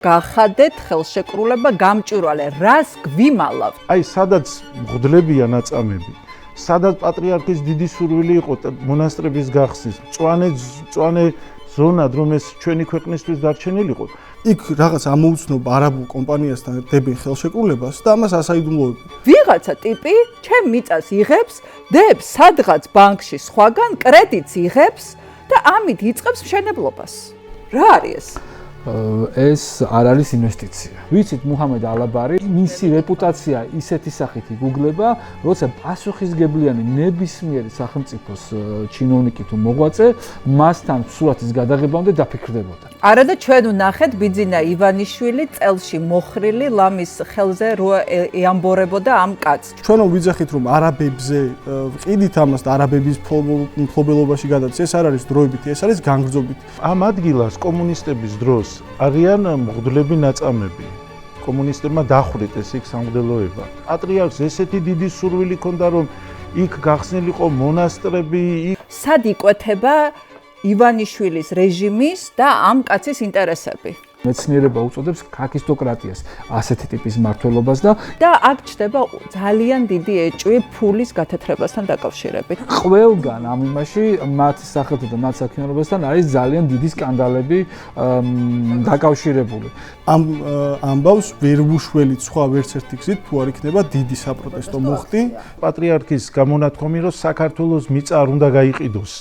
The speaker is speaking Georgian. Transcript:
გახადეთ ხელშეკრულება გამჭვირვალე, რას გვიმალავთ? აი, სადაც მღვდლებია ნაწამები, სადაც პატრიარქის დიდი სურვილი იყო მონასტრების გახსნის, მწვანე ზონად, რომ ეს ჩვენი ქვეყნისთვის დარჩენილიყო. იქ რაღაც ამოუცნობ არაბულ კომპანიასთან დებენ ხელშეკრულებას და ამას ასაიდუმლოებენ. ვიღაცა ტიპი ჩემ მიწას იღებს, დებს სადღაც ბანკში სხვაგან კრედიტს იღებს და ამით იწყებს მშენებლობას. რა არის ეს? ეს არ არის ინვესტიცია. ვიცით მუჰამედ ალაბარი, მისი რეპუტაცია ისეთი სახით იგუგლება, როცა პასუხისგებლიანი ნებისმიერი სახელმწიფოს ჩინოვნიკი თუ მოღვაწე მასთან სურათის გადაღებამდე დაფიქრდებოდა. არა და ჩვენ ვნახეთ ბიძინა ივანიშვილი წელში მოხრილი ლამის ხელზე რო ეამბორებოდა ამ კაცს. ჩვენ ვიძახით რომ არაბებზე ვყიდით ამას და არაბების მფლობელობაში გადადის. ეს არ არის დროებით, ეს არის განგრძობით. ამ ადგილას კომუნისტების დროს არიან მღვდლები ნაწამები. კომუნისტებმა დახვრიტეს იქ სამღვდელოება. პატრიარქს ესეთი დიდი სურვილი ჰქონდა, რომ იქ გახსნილიყო მონასტრები. სად იკვეთება ივანიშვილის რეჟიმის და ამ კაცის ინტერესები? მეცნიერება უწოდებს ქაქისტოკრატიას ასეთი ტიპის მმართველობას და აქ ჩდება ძალიან დიდი ეჭვი ფულის გათეთრებასთან დაკავშირებით. ყველგან ამ იმაში მათ სახელთან და მათ საქმიანობასთან არის ძალიან დიდი სკანდალები დაკავშირებული. ამ ამბავს ვერ ვუშველით სხვა ვერც ერთი გზით, თუ არ იქნება დიდი საპროტესტო მუხტი. პატრიარქის გამონათქვამი, რომ საქართველოს მიწა არ უნდა გაიყიდოს.